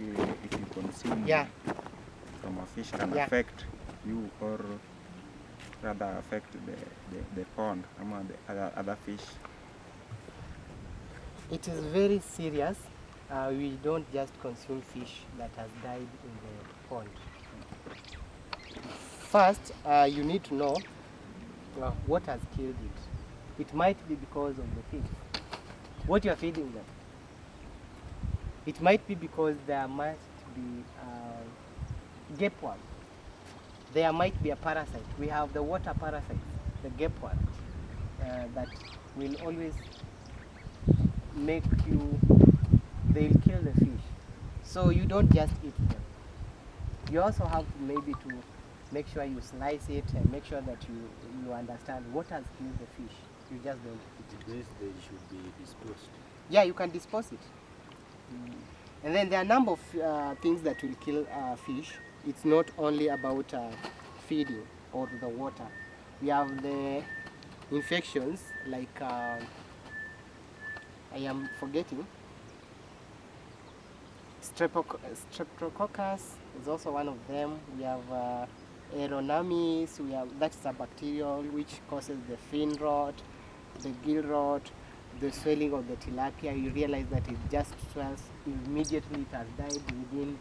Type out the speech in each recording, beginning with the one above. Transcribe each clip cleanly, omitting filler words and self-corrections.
you consume from a fish can affect you, or rather affect the pond or the other fish? It is very serious. We don't just consume fish that has died in the pond. First, you need to know what has killed it. It might be because of the feed. What you are feeding them. It might be because there must be gapeworm. There might be a parasite. We have the water parasite, the gapeworm, that will always make you, they'll kill the fish. So you don't just eat them. You also have to maybe to make sure you slice it and make sure that you understand what has killed the fish. You just don't eat it. This they should be disposed. Yeah, you can dispose it. And then there are a number of things that will kill fish. It's not only about feeding or the water. We have the infections like I am forgetting. Streptococcus is also one of them. We have aeronamis. That's a bacterial which causes the fin rot, the gill rot, the swelling of the tilapia. You realize that it just swells immediately. It has died within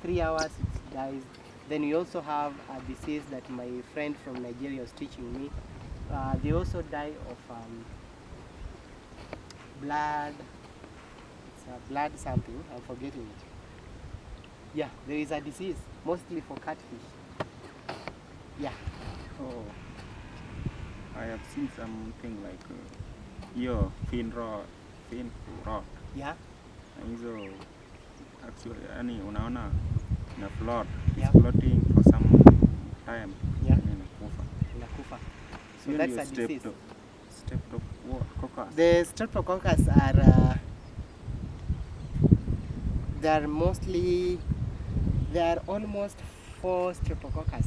3 hours. It dies. Then we also have a disease that my friend from Nigeria was teaching me. They also die of blood. It's a blood something. I'm forgetting it. Yeah, there is a disease mostly for catfish. Yeah. Oh, I have seen something like your fin rot. Yeah. Hizo actually yani unaona na float. Yeah. It's floating for some time. Yeah. Inakufa. So that's a disease. Streptococcus. The streptococcus are there are almost 4 streptococcus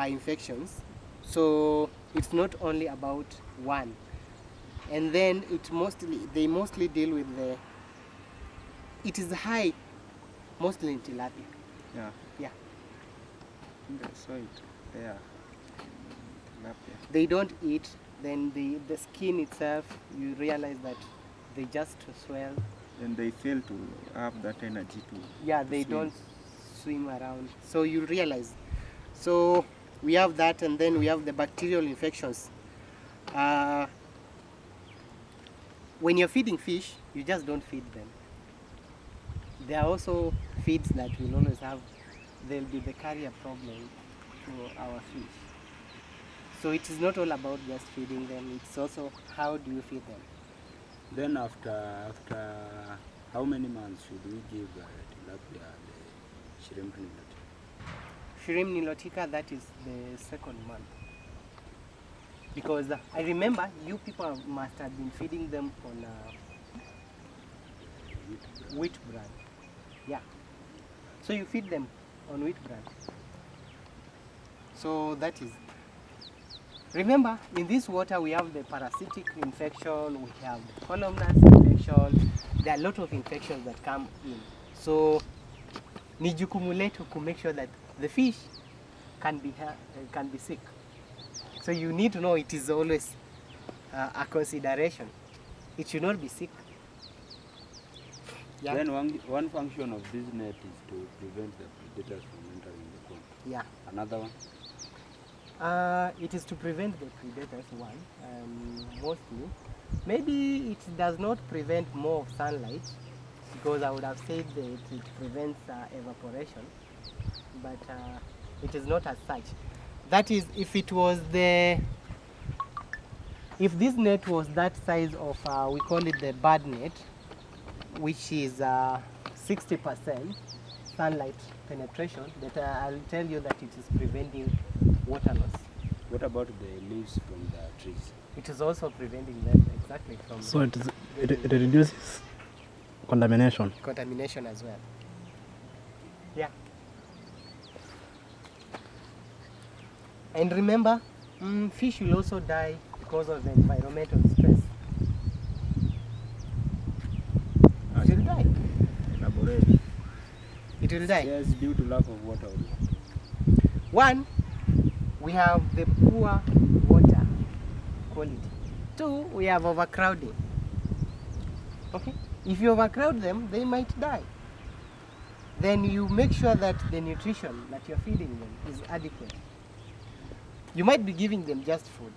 infections. So it's not only about one. And then they mostly deal with it is high mostly in tilapia. Yeah. Yeah. I saw it there. Tilapia. They don't eat, then the skin itself, you realize that they just swell. And they fail to have that energy to They swim. don't swim around. So you realize. So we have that, and then we have the bacterial infections. When you're feeding fish, you just don't feed them. There are also feeds that will always have, there'll be the carrier problem to our fish. So it is not all about just feeding them, it's also how do you feed them. Then after how many months should we give tilapia the shrimp nilotica? Shrimp nilotica, that is the 2nd month. Because I remember you people must have been feeding them on wheat bran. Yeah. So you feed them on wheat bran. So that is. Remember, in this water we have the parasitic infection, we have the columnar infection. There are a lot of infections that come in. So ni jukumu letu to make sure that the fish can be sick. So you need to know it is always a consideration. It should not be sick. Yeah. Then one function of this net is to prevent the predators from entering the pond. Yeah. Another one? It is to prevent the predators, mostly. Maybe it does not prevent more of sunlight, because I would have said that it prevents evaporation, but it is not as such. That is, if this net was that size of, we call it the bird net, which is 60% sunlight penetration, that I'll tell you that it is preventing water loss. What about the leaves from the trees? It is also preventing them exactly from. So it reduces contamination. Contamination as well. Yeah. And remember, fish will also die because of the environmental stress. They'll die. Elaborate. it will die. Yes, due to lack of water. One, we have the poor water quality. Two, we have overcrowding. Okay? If you overcrowd them, they might die. Then you make sure that the nutrition that you're feeding them is adequate. You might be giving them just food,